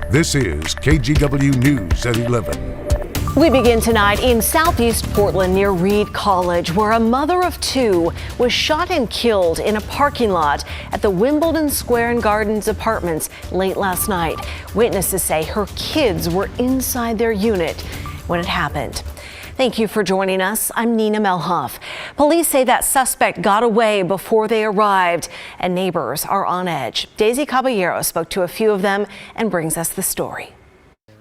This is KGW News at 11. We begin tonight in southeast Portland near Reed College, where a mother of two was shot and killed in a parking lot at the Wimbledon Square and Gardens apartments late last night. Witnesses say her kids were inside their unit when it happened. Thank you for joining us. I'm Nina Melhoff. Police say that suspect got away before they arrived, and neighbors are on edge. Daisy Caballero spoke to a few of them and brings us the story.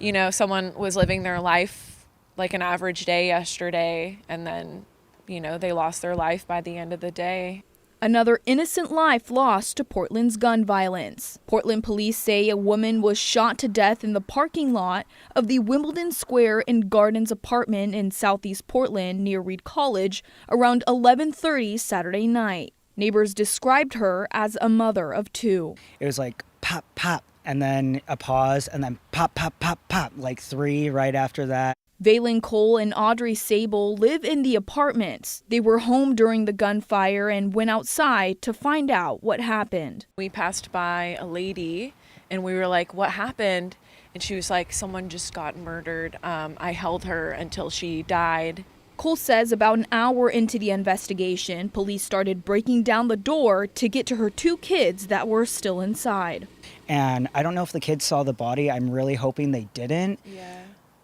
You know, someone was living their life like an average day yesterday, and then, they lost their life by the end of the day. Another innocent life lost to Portland's gun violence. Portland police say a woman was shot to death in the parking lot of the Wimbledon Square and Gardens apartment in southeast Portland near Reed College around 11:30 Saturday night. Neighbors described her as a mother of two. It was like pop, pop, and then a pause, and then pop, pop, pop, pop, like three right after that. Valen Cole and Audrey Sable live in the apartments. They were home during the gunfire and went outside to find out what happened. We passed by a lady and we were like, what happened? And she was like, someone just got murdered. I held her until she died. Cole says about an hour into the investigation, police started breaking down the door to get to her two kids that were still inside. And I don't know if the kids saw the body. I'm really hoping they didn't. Yeah.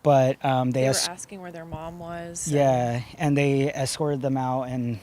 But they were asking where their mom was. Yeah, and they escorted them out, and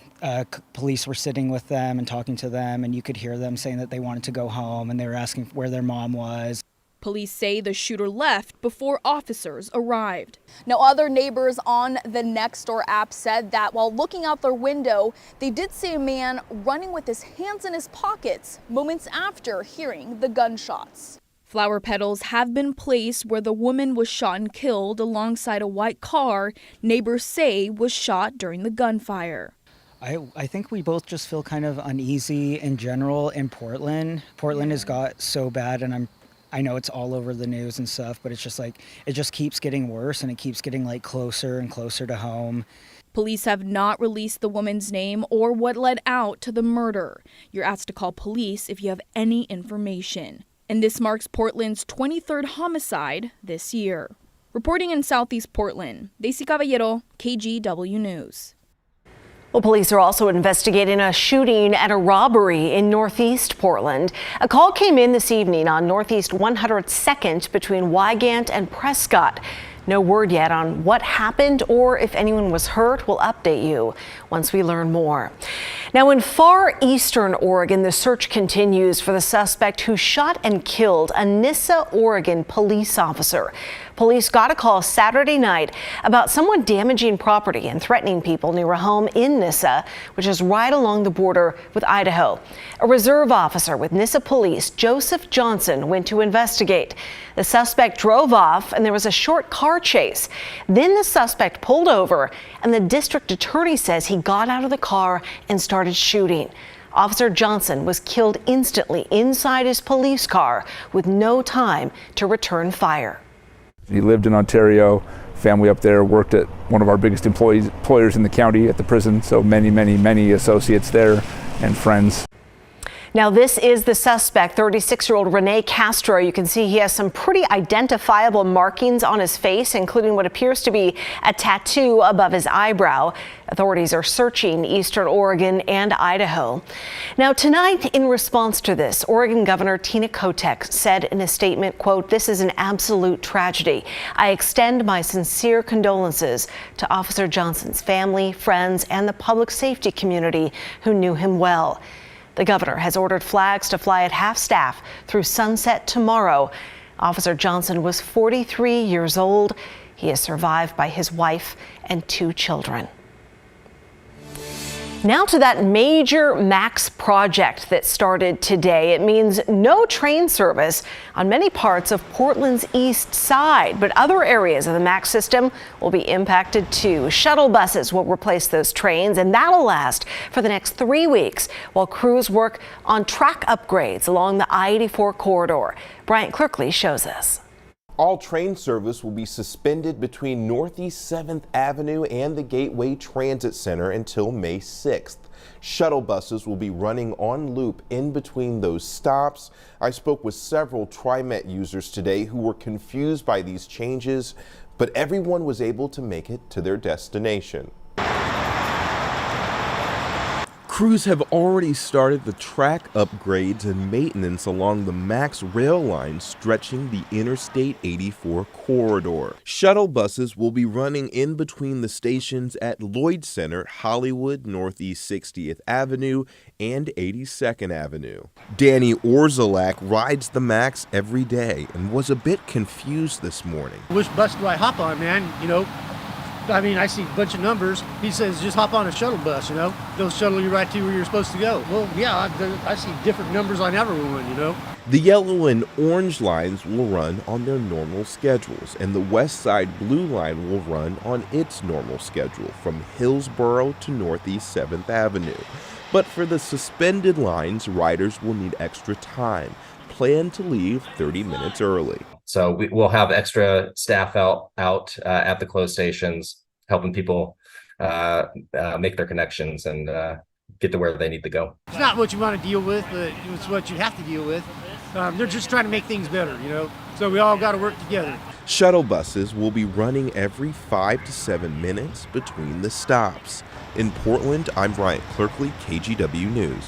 police were sitting with them and talking to them, and you could hear them saying that they wanted to go home, and they were asking where their mom was. Police say the shooter left before officers arrived. Now, other neighbors on the Nextdoor app said that while looking out their window, they did see a man running with his hands in his pockets moments after hearing the gunshots. Flower petals have been placed where the woman was shot and killed alongside a white car neighbors say was shot during the gunfire. I think we both just feel kind of uneasy in general in Portland. Portland has got so bad, and I know it's all over the news and stuff, but it's just like, it just keeps getting worse, and it keeps getting like closer and closer to home. Police have not released the woman's name or what led out to the murder. You're asked to call police if you have any information. And this marks Portland's 23rd homicide this year. Reporting in southeast Portland, Daisy Caballero, KGW News. Well, police are also investigating a shooting and a robbery in northeast Portland. A call came in this evening on Northeast 102nd between Wygant and Prescott. No word yet on what happened or if anyone was hurt. We'll update you once we learn more. Now, in far eastern Oregon, the search continues for the suspect who shot and killed a Nyssa, Oregon police officer. Police got a call Saturday night about someone damaging property and threatening people near a home in Nyssa, which is right along the border with Idaho. A reserve officer with Nyssa Police, Joseph Johnson, went to investigate. The suspect drove off and there was a short car chase. Then the suspect pulled over and the district attorney says he got out of the car and started shooting. Officer Johnson was killed instantly inside his police car with no time to return fire. He lived in Ontario, family up there, worked at one of our biggest employers in the county at the prison, so many associates there and friends. Now, this is the suspect, 36-year-old Rene Castro. You can see he has some pretty identifiable markings on his face, including what appears to be a tattoo above his eyebrow. Authorities are searching eastern Oregon and Idaho. Now, tonight, in response to this, Oregon Governor Tina Kotek said in a statement, quote, "This is an absolute tragedy. I extend my sincere condolences to Officer Johnson's family, friends, and the public safety community who knew him well." The governor has ordered flags to fly at half-staff through sunset tomorrow. Officer Johnson was 43 years old. He is survived by his wife and two children. Now to that major MAX project that started today. It means no train service on many parts of Portland's east side, but other areas of the MAX system will be impacted too. Shuttle buses will replace those trains, and that'll last for the next 3 weeks while crews work on track upgrades along the I-84 corridor. Bryant Clerkley shows us. All train service will be suspended between Northeast 7th Avenue and the Gateway Transit Center until May 6th. Shuttle buses will be running on loop in between those stops. I spoke with several TriMet users today who were confused by these changes, but everyone was able to make it to their destination. Crews have already started the track upgrades and maintenance along the MAX rail line stretching the Interstate 84 corridor. Shuttle buses will be running in between the stations at Lloyd Center, Hollywood, Northeast 60th Avenue, and 82nd Avenue. Danny Orzalak rides the MAX every day and was a bit confused this morning. Which bus do I hop on, man? You know, I mean, I see a bunch of numbers. He says, just hop on a shuttle bus, you know. They'll shuttle you right to where you're supposed to go. Well, yeah, I see different numbers on everyone, you know. The yellow and orange lines will run on their normal schedules, and the West Side Blue line will run on its normal schedule from Hillsborough to Northeast 7th Avenue. But for the suspended lines, riders will need extra time. Plan to leave 30 minutes early. So we'll have extra staff out at the closed stations, helping people make their connections and get to where they need to go. It's not what you want to deal with, but it's what you have to deal with. They're just trying to make things better, you know, so we all got to work together. Shuttle buses will be running every 5 to 7 minutes between the stops. In Portland, I'm Bryant Clerkley, KGW News.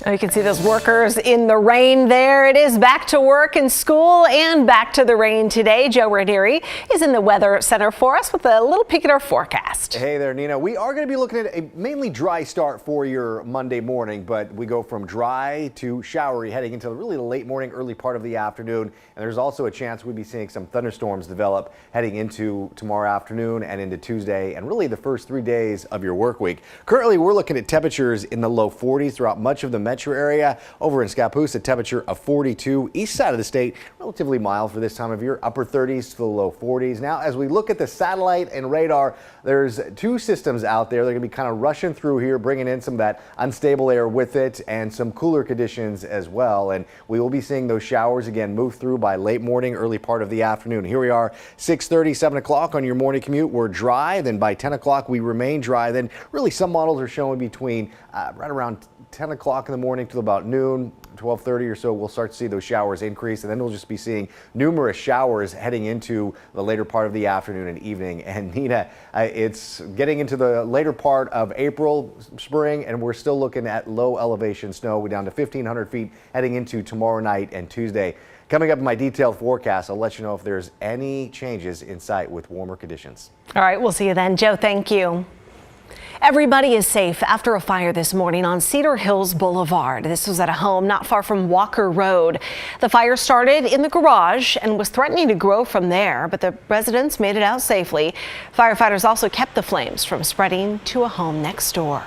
You can see those workers in the rain there. It is back to work and school and back to the rain today. Joe Ranieri is in the Weather Center for us with a little peek at our forecast. Hey there, Nina. We are going to be looking at a mainly dry start for your Monday morning, but we go from dry to showery heading into really the late morning, early part of the afternoon. And there's also a chance we'll be seeing some thunderstorms develop heading into tomorrow afternoon and into Tuesday and really the first 3 days of your work week. Currently, we're looking at temperatures in the low 40s throughout much of the metro area. Over in Scappoose, a temperature of 42. East side of the state, relatively mild for this time of year, upper 30s to the low 40s. Now, as we look at the satellite and radar, there's two systems out there. They're going to be kind of rushing through here, bringing in some of that unstable air with it and some cooler conditions as well. And we will be seeing those showers again move through by late morning, early part of the afternoon. Here we are, 6:30, 7 o'clock on your morning commute. We're dry. Then by 10 o'clock, we remain dry. Then really some models are showing between right around 10 o'clock in the morning to about noon, 12:30 or so, we'll start to see those showers increase, and then we'll just be seeing numerous showers heading into the later part of the afternoon and evening. And Nina, it's getting into the later part of April, spring, and we're still looking at low elevation snow. We're down to 1,500 feet heading into tomorrow night and Tuesday. Coming up in my detailed forecast, I'll let you know if there's any changes in sight with warmer conditions. All right, we'll see you then. Joe, thank you. Everybody is safe after a fire this morning on Cedar Hills Boulevard. This was at a home not far from Walker Road. The fire started in the garage and was threatening to grow from there, but the residents made it out safely. Firefighters also kept the flames from spreading to a home next door.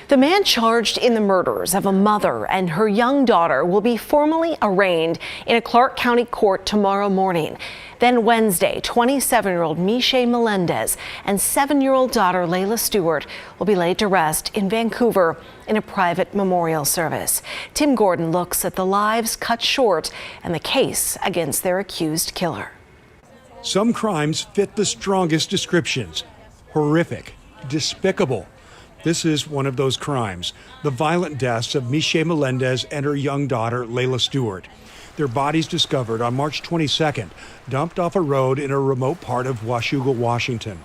The man charged in the murders of a mother and her young daughter will be formally arraigned in a Clark County court tomorrow morning. Then Wednesday, 27-year-old Michelle Melendez and 7-year-old daughter Layla Stewart will be laid to rest in Vancouver in a private memorial service. Tim Gordon looks at the lives cut short and the case against their accused killer. Some crimes fit the strongest descriptions: horrific, despicable. This is one of those crimes, the violent deaths of Michelle Melendez and her young daughter, Layla Stewart. Their bodies discovered on March 22nd, dumped off a road in a remote part of Washougal, Washington.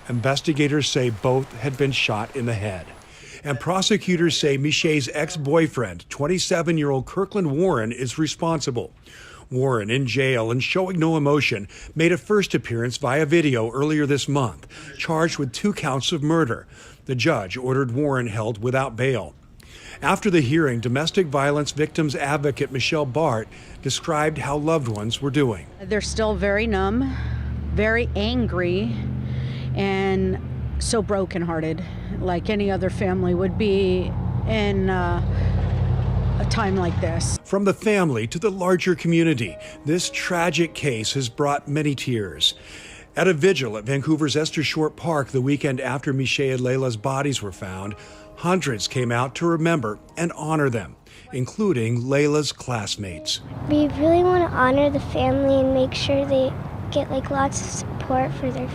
Investigators say both had been shot in the head. And prosecutors say Michelle's ex-boyfriend, 27-year-old Kirkland Warren, is responsible. Warren, in jail and showing no emotion, made a first appearance via video earlier this month, charged with 2 counts of murder. The judge ordered Warren held without bail. After the hearing, domestic violence victims advocate Michelle Bart described how loved ones were doing. They're still very numb, very angry, and so brokenhearted, like any other family would be in a time like this. From the family to the larger community, this tragic case has brought many tears. At a vigil at Vancouver's Esther Short Park the weekend after Michelle and Layla's bodies were found, hundreds came out to remember and honor them, including Layla's classmates. We really want to honor the family and make sure they get lots of support for that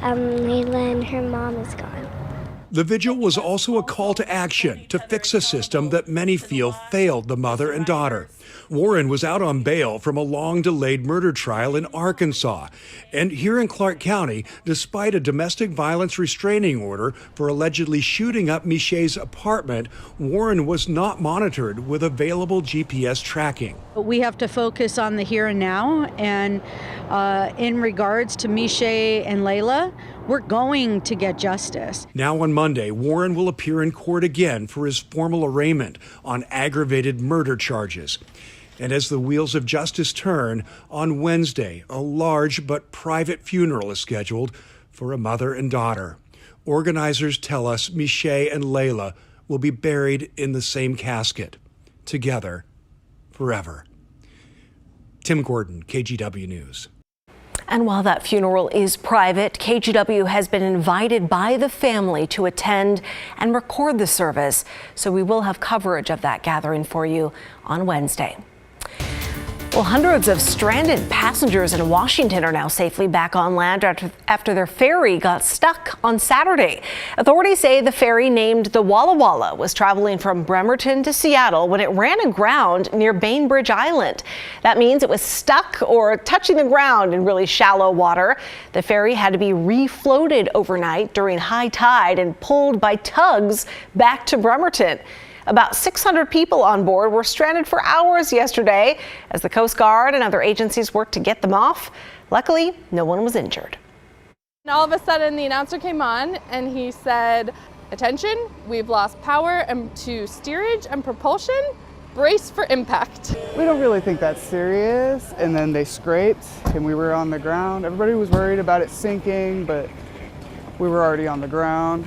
Layla and her mom is gone. The vigil was also a call to action to fix a system that many feel failed the mother and daughter. Warren was out on bail from a long-delayed murder trial in Arkansas. And here in Clark County, despite a domestic violence restraining order for allegedly shooting up Miché's apartment, Warren was not monitored with available GPS tracking. We have to focus on the here and now, and in regards to Miché and Layla, we're going to get justice. Now on Monday, Warren will appear in court again for his formal arraignment on aggravated murder charges. And as the wheels of justice turn, on Wednesday, a large but private funeral is scheduled for a mother and daughter. Organizers tell us Miché and Layla will be buried in the same casket, together, forever. Tim Gordon, KGW News. And while that funeral is private, KGW has been invited by the family to attend and record the service. So we will have coverage of that gathering for you on Wednesday. Well, hundreds of stranded passengers in Washington are now safely back on land after their ferry got stuck on Saturday. Authorities say the ferry named the Walla Walla was traveling from Bremerton to Seattle when it ran aground near Bainbridge Island. That means it was stuck or touching the ground in really shallow water. The ferry had to be refloated overnight during high tide and pulled by tugs back to Bremerton. About 600 people on board were stranded for hours yesterday as the Coast Guard and other agencies worked to get them off. Luckily, no one was injured. And all of a sudden, the announcer came on and he said, "Attention, we've lost power to steerage and propulsion. Brace for impact." We don't really think that's serious. And then they scraped and we were on the ground. Everybody was worried about it sinking, but we were already on the ground.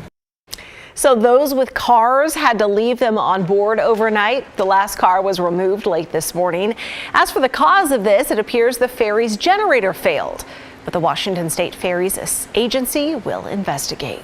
So those with cars had to leave them on board overnight. The last car was removed late this morning. As for the cause of this, it appears the ferry's generator failed, but the Washington State Ferries Agency will investigate.